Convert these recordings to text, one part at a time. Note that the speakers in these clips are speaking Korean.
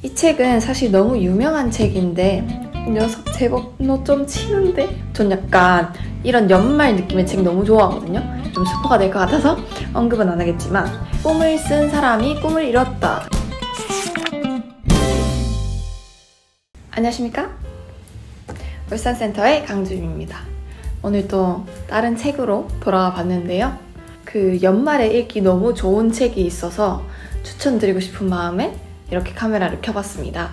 이 책은 사실 너무 유명한 책인데 이 녀석 제법 너 좀 치는데? 전 약간 이런 연말 느낌의 책 너무 좋아하거든요. 좀 스포가 될 것 같아서 언급은 안 하겠지만 꿈을 쓴 사람이 꿈을 이뤘다. 안녕하십니까? 울산센터의 강주임입니다. 오늘 또 다른 책으로 돌아와 봤는데요. 그 연말에 읽기 너무 좋은 책이 있어서 추천드리고 싶은 마음에 이렇게 카메라를 켜봤습니다.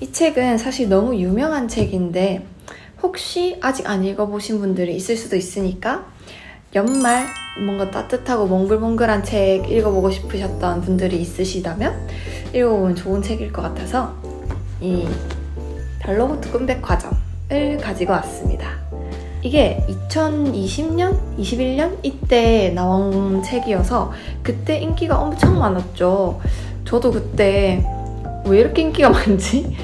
이 책은 사실 너무 유명한 책인데 혹시 아직 안 읽어보신 분들이 있을 수도 있으니까 연말 뭔가 따뜻하고 몽글몽글한 책 읽어보고 싶으셨던 분들이 있으시다면 읽어보면 좋은 책일 것 같아서 이 달러호트 꿈백 과정을 가지고 왔습니다. 이게 2020년? 21년? 이때 나온 책이어서 그때 인기가 엄청 많았죠. 저도 그때 왜 이렇게 인기가 많지?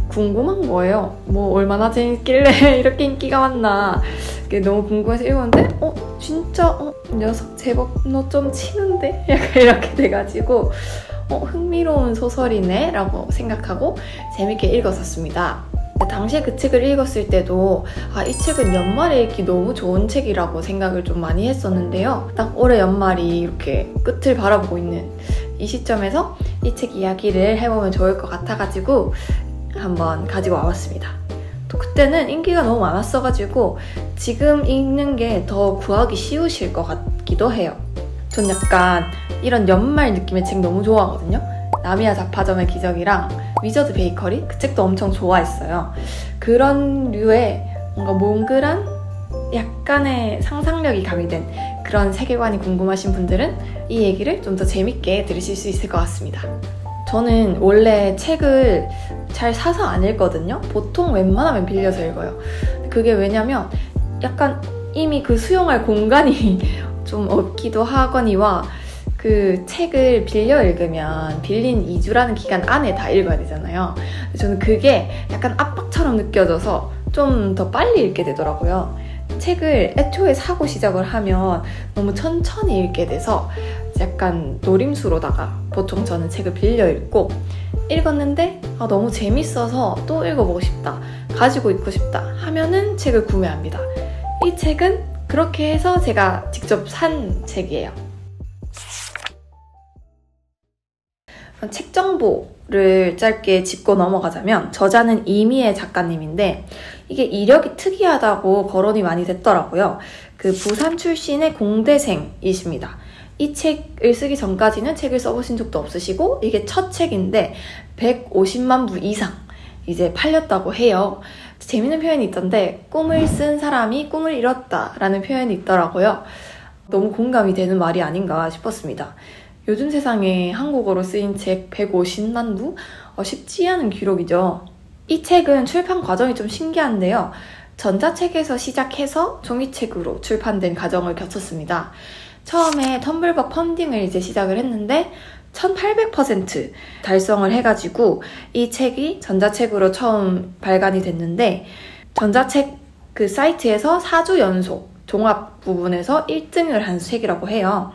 궁금한 거예요. 뭐 얼마나 재밌길래 이렇게 인기가 많나. 그게 너무 궁금해서 읽었는데 진짜 이 녀석 제법 너 좀 치는데? 약간 이렇게 돼가지고 흥미로운 소설이네 라고 생각하고 재밌게 읽었었습니다. 당시에 그 책을 읽었을 때도 이 책은 연말에 읽기 너무 좋은 책이라고 생각을 좀 많이 했었는데요. 딱 올해 연말이 이렇게 끝을 바라보고 있는 이 시점에서 이 책 이야기를 해보면 좋을 것 같아가지고 한번 가지고 와봤습니다. 또 그때는 인기가 너무 많았어가지고 지금 읽는 게 더 구하기 쉬우실 것 같기도 해요. 전 약간 이런 연말 느낌의 책 너무 좋아하거든요. 나미야 잡화점의 기적이랑 위저드 베이커리? 그 책도 엄청 좋아했어요. 그런 류의 뭔가 몽글한 약간의 상상력이 가미된 그런 세계관이 궁금하신 분들은 이 얘기를 좀 더 재밌게 들으실 수 있을 것 같습니다. 저는 원래 책을 잘 사서 안 읽거든요. 보통 웬만하면 빌려서 읽어요. 그게 왜냐면 약간 이미 그 수용할 공간이 좀 없기도 하거니와 그 책을 빌려 읽으면 빌린 2주라는 기간 안에 다 읽어야 되잖아요. 저는 그게 약간 압박처럼 느껴져서 좀 더 빨리 읽게 되더라고요. 책을 애초에 사고 시작을 하면 너무 천천히 읽게 돼서 약간 노림수로다가 보통 저는 책을 빌려 읽었는데 너무 재밌어서 또 읽어보고 싶다, 가지고 있고 싶다 하면은 책을 구매합니다. 이 책은 그렇게 해서 제가 직접 산 책이에요. 책 정보를 짧게 짚고 넘어가자면 저자는 이미애 작가님인데 이게 이력이 특이하다고 거론이 많이 됐더라고요. 그 부산 출신의 공대생이십니다. 이 책을 쓰기 전까지는 책을 써보신 적도 없으시고 이게 첫 책인데 150만 부 이상 이제 팔렸다고 해요. 재밌는 표현이 있던데 꿈을 쓴 사람이 꿈을 이뤘다 라는 표현이 있더라고요. 너무 공감이 되는 말이 아닌가 싶었습니다. 요즘 세상에 한국어로 쓰인 책 150만 부? 쉽지 않은 기록이죠. 이 책은 출판 과정이 좀 신기한데요. 전자책에서 시작해서 종이책으로 출판된 과정을 거쳤습니다. 처음에 텀블벅 펀딩을 이제 시작을 했는데 1800% 달성을 해가지고 이 책이 전자책으로 처음 발간이 됐는데 전자책 그 사이트에서 4주 연속 종합 부분에서 1등을 한 책이라고 해요.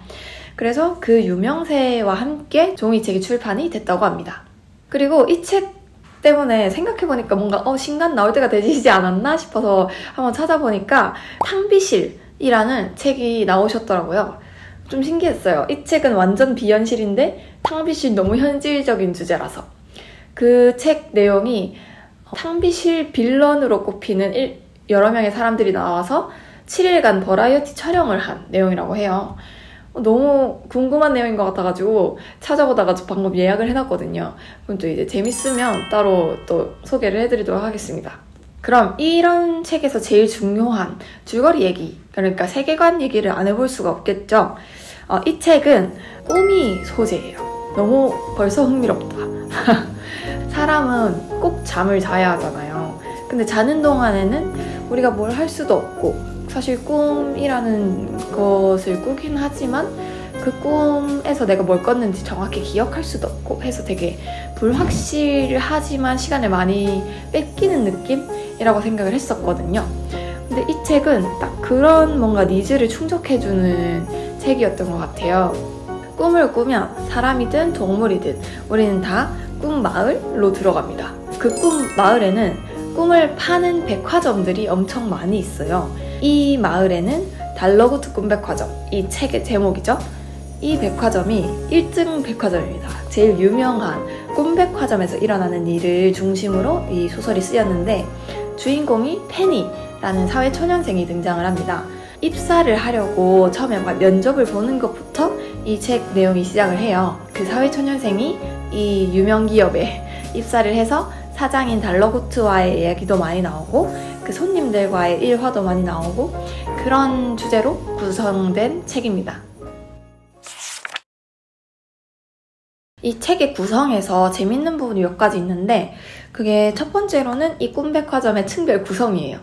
그래서 그 유명세와 함께 종이책이 출판이 됐다고 합니다. 그리고 이 책 때문에 생각해보니까 뭔가 신간 나올 때가 되지 않았나 싶어서 한번 찾아보니까 탕비실이라는 책이 나오셨더라고요. 좀 신기했어요. 이 책은 완전 비현실인데 탕비실 너무 현실적인 주제라서. 그 책 내용이 탕비실 빌런으로 꼽히는 여러 명의 사람들이 나와서 7일간 버라이어티 촬영을 한 내용이라고 해요. 너무 궁금한 내용인 것 같아가지고 찾아보다가 방금 예약을 해놨거든요. 그럼 또 이제 재밌으면 따로 또 소개를 해드리도록 하겠습니다. 그럼 이런 책에서 제일 중요한 줄거리 얘기, 그러니까 세계관 얘기를 안 해볼 수가 없겠죠. 이 책은 꿈이 소재예요. 너무 벌써 흥미롭다. 사람은 꼭 잠을 자야 하잖아요. 근데 자는 동안에는 우리가 뭘 할 수도 없고 사실 꿈이라는 것을 꾸긴 하지만 그 꿈에서 내가 뭘 꿨는지 정확히 기억할 수도 없고 해서 되게 불확실하지만 시간을 많이 뺏기는 느낌이라고 생각을 했었거든요. 근데 이 책은 딱 그런 뭔가 니즈를 충족해주는 책이었던 것 같아요. 꿈을 꾸면 사람이든 동물이든 우리는 다 꿈 마을로 들어갑니다. 그 꿈 마을에는 꿈을 파는 백화점들이 엄청 많이 있어요. 이 마을에는 달러구트 꿈백화점, 이 책의 제목이죠. 이 백화점이 1등 백화점입니다. 제일 유명한 꿈백화점에서 일어나는 일을 중심으로 이 소설이 쓰였는데, 주인공이 페니라는 사회초년생이 등장을 합니다. 입사를 하려고 처음에 면접을 보는 것부터 이 책 내용이 시작을 해요. 그 사회초년생이 이 유명 기업에 입사를 해서 사장인 달러구트와의 이야기도 많이 나오고, 그 손님들과의 일화도 많이 나오고, 그런 주제로 구성된 책입니다. 이 책의 구성에서 재밌는 부분이 몇 가지 있는데, 그게 첫 번째로는 이 꿈백화점의 층별 구성이에요.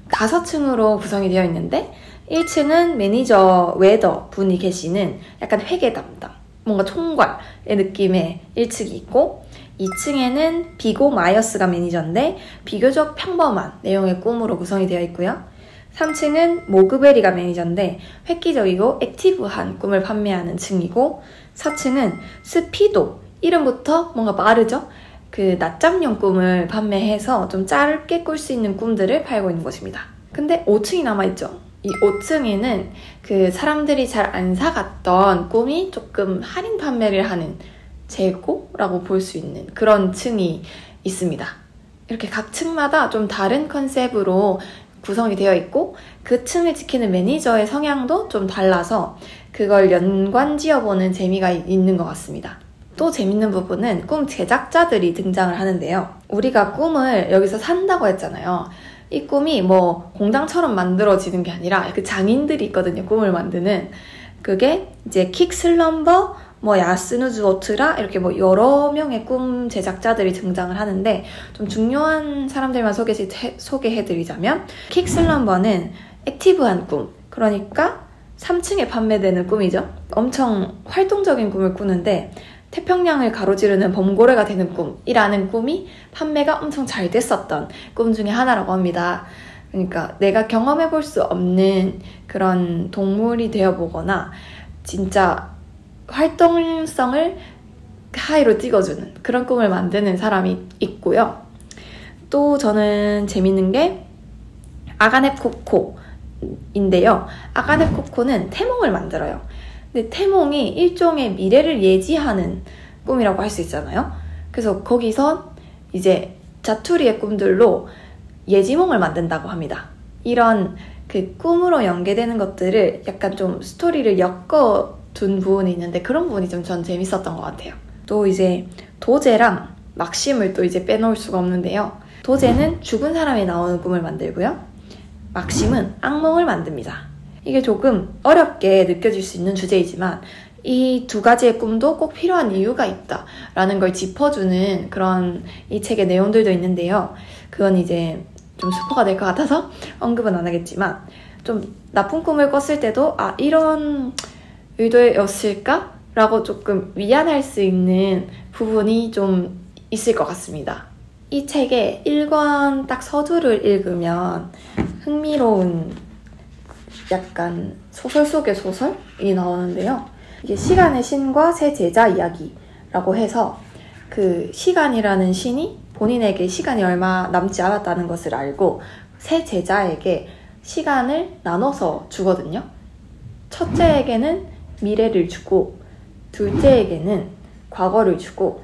5층으로 구성이 되어 있는데, 1층은 매니저 웨더 분이 계시는 약간 회계 담당, 뭔가 총괄의 느낌의 1층이 있고, 2층에는 비고 마이어스가 매니저인데 비교적 평범한 내용의 꿈으로 구성이 되어 있고요. 3층은 모그베리가 매니저인데 획기적이고 액티브한 꿈을 판매하는 층이고, 4층은 스피도, 이름부터 뭔가 빠르죠? 그 낮잠용 꿈을 판매해서 좀 짧게 꿀 수 있는 꿈들을 팔고 있는 곳입니다. 근데 5층이 남아있죠. 이 5층에는 그 사람들이 잘 안 사갔던 꿈이 조금 할인 판매를 하는 재고라고 볼 수 있는 그런 층이 있습니다. 이렇게 각 층마다 좀 다른 컨셉으로 구성이 되어 있고, 그 층을 지키는 매니저의 성향도 좀 달라서 그걸 연관 지어보는 재미가 있는 것 같습니다. 또 재밌는 부분은 꿈 제작자들이 등장을 하는데요. 우리가 꿈을 여기서 산다고 했잖아요. 이 꿈이 뭐 공장처럼 만들어지는 게 아니라 그 장인들이 있거든요. 꿈을 만드는. 그게 이제 킥슬럼버, 뭐 야스누즈 오트라, 이렇게 뭐 여러 명의 꿈 제작자들이 등장을 하는데, 좀 중요한 사람들만 소개해드리자면, 킥슬럼버는 액티브한 꿈, 그러니까 3층에 판매되는 꿈이죠. 엄청 활동적인 꿈을 꾸는데 태평양을 가로지르는 범고래가 되는 꿈이라는 꿈이 판매가 엄청 잘 됐었던 꿈 중에 하나라고 합니다. 그러니까 내가 경험해볼 수 없는 그런 동물이 되어보거나 진짜 활동성을 하이로 찍어주는 그런 꿈을 만드는 사람이 있고요. 또 저는 재밌는 게 아가넵 코코인데요. 아가넵 코코는 태몽을 만들어요. 근데 태몽이 일종의 미래를 예지하는 꿈이라고 할 수 있잖아요. 그래서 거기서 이제 자투리의 꿈들로 예지몽을 만든다고 합니다. 이런 그 꿈으로 연계되는 것들을 약간 좀 스토리를 엮어둔 부분이 있는데, 그런 부분이 좀 전 재밌었던 것 같아요. 또 이제 도제랑 막심을 또 이제 빼놓을 수가 없는데요. 도제는 죽은 사람이 나오는 꿈을 만들고요. 막심은 악몽을 만듭니다. 이게 조금 어렵게 느껴질 수 있는 주제이지만 이 두 가지의 꿈도 꼭 필요한 이유가 있다라는 걸 짚어주는 그런 이 책의 내용들도 있는데요. 그건 이제 좀 스포가 될 것 같아서 언급은 안 하겠지만, 좀 나쁜 꿈을 꿨을 때도 이런 의도였을까? 라고 조금 위안할 수 있는 부분이 좀 있을 것 같습니다. 이 책의 1권 딱 서두를 읽으면 흥미로운 약간 소설 속의 소설이 나오는데요. 이게 시간의 신과 새 제자 이야기라고 해서, 그 시간이라는 신이 본인에게 시간이 얼마 남지 않았다는 것을 알고 새 제자에게 시간을 나눠서 주거든요. 첫째에게는 미래를 주고, 둘째에게는 과거를 주고,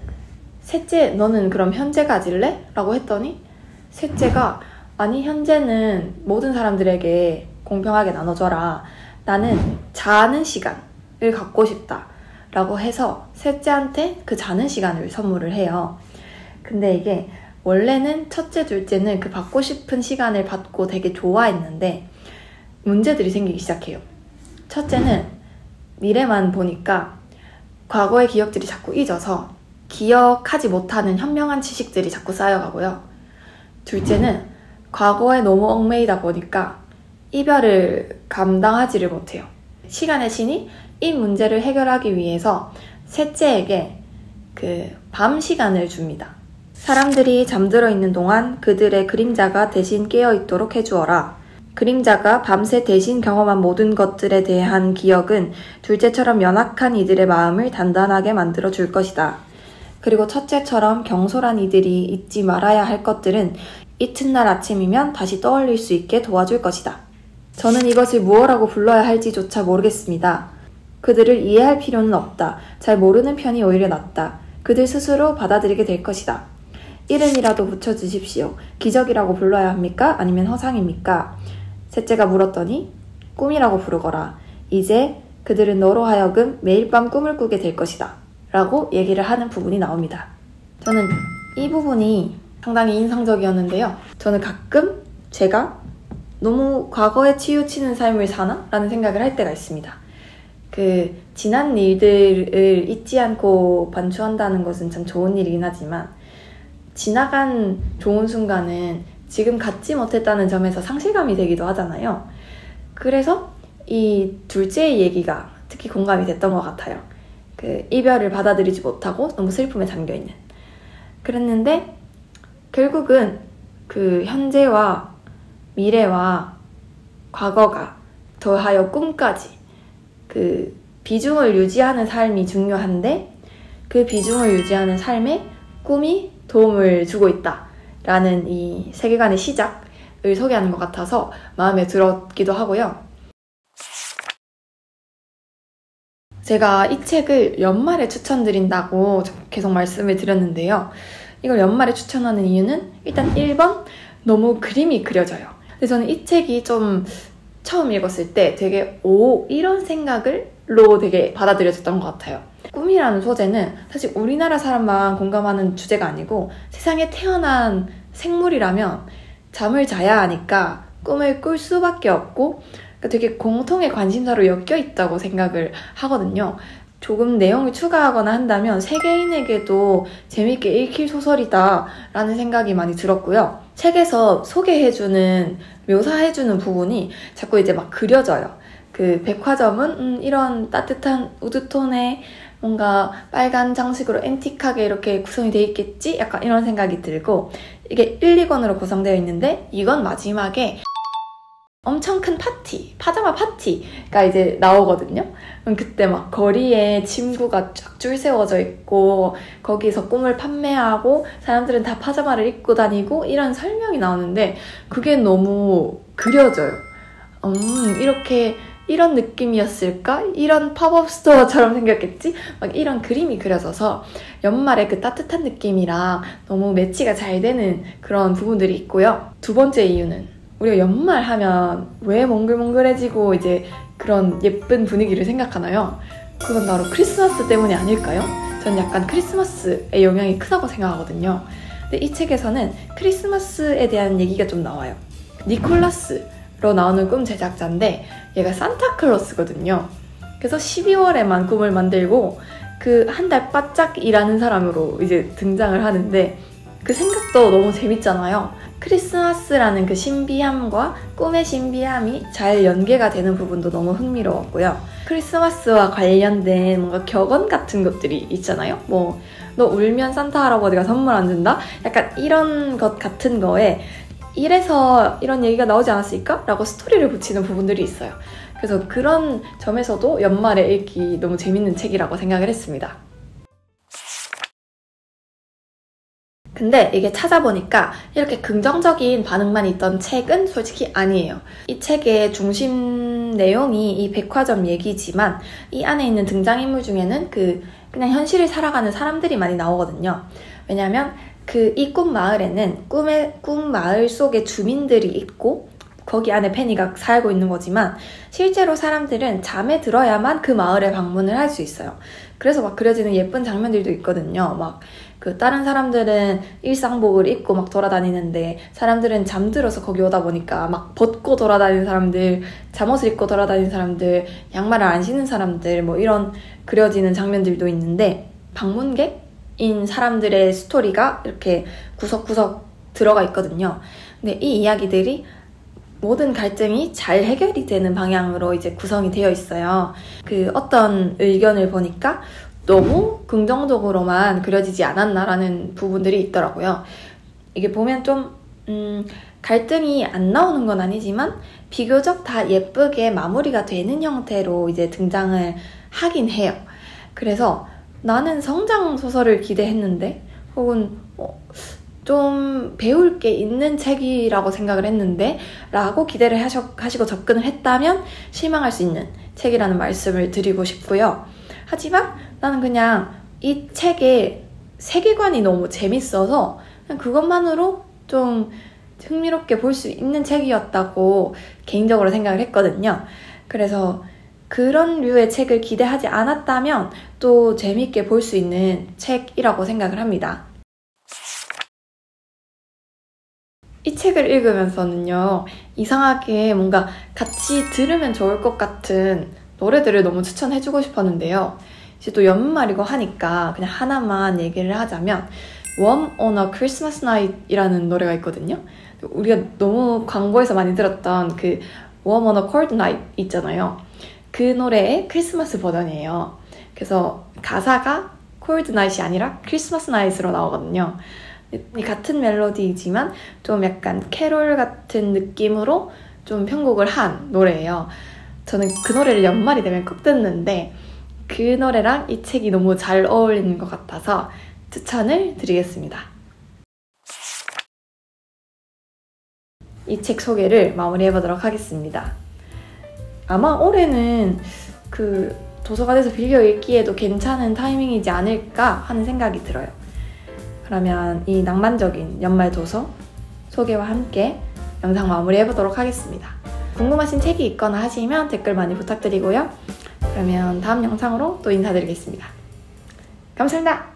셋째 너는 그럼 현재 가질래? 라고 했더니 셋째가 아니, 현재는 모든 사람들에게 공평하게 나눠줘라. 나는 자는 시간을 갖고 싶다. 라고 해서 셋째한테 그 자는 시간을 선물을 해요. 근데 이게 원래는 첫째, 둘째는 그 받고 싶은 시간을 받고 되게 좋아했는데 문제들이 생기기 시작해요. 첫째는 미래만 보니까 과거의 기억들이 자꾸 잊어서 기억하지 못하는 현명한 지식들이 자꾸 쌓여가고요. 둘째는 과거에 너무 얽매이다 보니까 이별을 감당하지를 못해요. 시간의 신이 이 문제를 해결하기 위해서 셋째에게 그 밤 시간을 줍니다. 사람들이 잠들어 있는 동안 그들의 그림자가 대신 깨어 있도록 해주어라. 그림자가 밤새 대신 경험한 모든 것들에 대한 기억은 둘째처럼 연약한 이들의 마음을 단단하게 만들어 줄 것이다. 그리고 첫째처럼 경솔한 이들이 잊지 말아야 할 것들은 이튿날 아침이면 다시 떠올릴 수 있게 도와줄 것이다. 저는 이것을 무엇라고 불러야 할지조차 모르겠습니다. 그들을 이해할 필요는 없다. 잘 모르는 편이 오히려 낫다. 그들 스스로 받아들이게 될 것이다. 이름이라도 붙여주십시오. 기적이라고 불러야 합니까? 아니면 허상입니까? 셋째가 물었더니 꿈이라고 부르거라. 이제 그들은 너로 하여금 매일 밤 꿈을 꾸게 될 것이다. 라고 얘기를 하는 부분이 나옵니다. 저는 이 부분이 상당히 인상적이었는데요. 저는 가끔 제가 너무 과거에 치우치는 삶을 사나? 라는 생각을 할 때가 있습니다. 지난 일들을 잊지 않고 반추한다는 것은 참 좋은 일이긴 하지만 지나간 좋은 순간은 지금 갖지 못했다는 점에서 상실감이 되기도 하잖아요. 그래서 이 둘째의 얘기가 특히 공감이 됐던 것 같아요. 이별을 받아들이지 못하고 너무 슬픔에 잠겨있는. 그랬는데 결국은 현재와 미래와 과거가 더하여 꿈까지 비중을 유지하는 삶이 중요한데 그 비중을 유지하는 삶에 꿈이 도움을 주고 있다라는 이 세계관의 시작을 소개하는 것 같아서 마음에 들었기도 하고요. 제가 이 책을 연말에 추천드린다고 계속 말씀을 드렸는데요. 이걸 연말에 추천하는 이유는 일단 1번, 너무 그림이 그려져요. 근데 저는 이 책이 좀 처음 읽었을 때 되게 이런 생각을로 되게 받아들여졌던 것 같아요. 꿈이라는 소재는 사실 우리나라 사람만 공감하는 주제가 아니고 세상에 태어난 생물이라면 잠을 자야 하니까 꿈을 꿀 수밖에 없고 되게 공통의 관심사로 엮여 있다고 생각을 하거든요. 조금 내용을 추가하거나 한다면 세계인에게도 재밌게 읽힐 소설이다 라는 생각이 많이 들었고요. 책에서 소개해주는, 묘사해주는 부분이 자꾸 이제 막 그려져요. 백화점은 이런 따뜻한 우드톤의 뭔가 빨간 장식으로 앤틱하게 이렇게 구성이 돼 있겠지? 약간 이런 생각이 들고 이게 1, 2권으로 구성되어 있는데 이건 마지막에 엄청 큰 파티, 파자마 파티가 이제 나오거든요. 그럼 그때 막 거리에 침구가 쫙 줄 세워져 있고 거기서 꿈을 판매하고 사람들은 다 파자마를 입고 다니고 이런 설명이 나오는데 그게 너무 그려져요. 이렇게 이런 느낌이었을까? 이런 팝업 스토어처럼 생겼겠지? 막 이런 그림이 그려져서 연말에 그 따뜻한 느낌이랑 너무 매치가 잘 되는 그런 부분들이 있고요. 두 번째 이유는 우리가 연말 하면 왜 몽글몽글해지고 이제 그런 예쁜 분위기를 생각하나요? 그건 바로 크리스마스 때문이 아닐까요? 전 약간 크리스마스의 영향이 크다고 생각하거든요. 근데 이 책에서는 크리스마스에 대한 얘기가 좀 나와요. 니콜라스로 나오는 꿈 제작자인데 얘가 산타클로스거든요. 그래서 12월에만 꿈을 만들고 한 달 바짝 일하는 사람으로 이제 등장을 하는데 그 생각도 너무 재밌잖아요. 크리스마스라는 그 신비함과 꿈의 신비함이 잘 연계가 되는 부분도 너무 흥미로웠고요. 크리스마스와 관련된 뭔가 격언 같은 것들이 있잖아요. 너 울면 산타 할아버지가 선물 안 준다? 약간 이런 것 같은 거에 이래서 이런 얘기가 나오지 않았을까? 라고 스토리를 붙이는 부분들이 있어요. 그래서 그런 점에서도 연말에 읽기 너무 재밌는 책이라고 생각을 했습니다. 근데 이게 찾아보니까 이렇게 긍정적인 반응만 있던 책은 솔직히 아니에요. 이 책의 중심 내용이 이 백화점 얘기지만 이 안에 있는 등장인물 중에는 그냥 현실을 살아가는 사람들이 많이 나오거든요. 왜냐면 이 꿈마을에는 꿈마을 속에 주민들이 있고 거기 안에 페니가 살고 있는 거지만 실제로 사람들은 잠에 들어야만 그 마을에 방문을 할 수 있어요. 그래서 막 그려지는 예쁜 장면들도 있거든요. 다른 사람들은 일상복을 입고 막 돌아다니는데 사람들은 잠들어서 거기 오다 보니까 막 벗고 돌아다니는 사람들, 잠옷을 입고 돌아다니는 사람들, 양말을 안 신는 사람들 이런 그려지는 장면들도 있는데 방문객인 사람들의 스토리가 이렇게 구석구석 들어가 있거든요. 근데 이 이야기들이 모든 갈등이 잘 해결이 되는 방향으로 이제 구성이 되어 있어요. 어떤 의견을 보니까 너무 긍정적으로만 그려지지 않았나라는 부분들이 있더라고요. 이게 보면 좀 갈등이 안 나오는 건 아니지만 비교적 다 예쁘게 마무리가 되는 형태로 이제 등장을 하긴 해요. 그래서 나는 성장 소설을 기대했는데 혹은 좀 배울 게 있는 책이라고 생각을 했는데 라고 기대를 하시고 접근을 했다면 실망할 수 있는 책이라는 말씀을 드리고 싶고요. 하지만 나는 그냥 이 책의 세계관이 너무 재밌어서 그냥 그것만으로 좀 흥미롭게 볼 수 있는 책이었다고 개인적으로 생각을 했거든요. 그래서 그런 류의 책을 기대하지 않았다면 또 재밌게 볼 수 있는 책이라고 생각을 합니다. 이 책을 읽으면서는요, 이상하게 뭔가 같이 들으면 좋을 것 같은 노래들을 너무 추천해주고 싶었는데요. 이제 또 연말이고 하니까 그냥 하나만 얘기를 하자면 Warm on a Christmas Night 이라는 노래가 있거든요. 우리가 너무 광고에서 많이 들었던 그 Warm on a Cold Night 있잖아요. 그 노래의 크리스마스 버전이에요. 그래서 가사가 Cold Night이 아니라 Christmas Night으로 나오거든요. 이 같은 멜로디이지만 좀 약간 캐롤 같은 느낌으로 좀 편곡을 한 노래예요. 저는 그 노래를 연말이 되면 꼭 듣는데 그 노래랑 이 책이 너무 잘 어울리는 것 같아서 추천을 드리겠습니다. 이 책 소개를 마무리해보도록 하겠습니다. 아마 올해는 그 도서관에서 빌려 읽기에도 괜찮은 타이밍이지 않을까 하는 생각이 들어요. 그러면 이 낭만적인 연말 도서 소개와 함께 영상 마무리해보도록 하겠습니다. 궁금하신 책이 있거나 하시면 댓글 많이 부탁드리고요. 그러면 다음 영상으로 또 인사드리겠습니다. 감사합니다.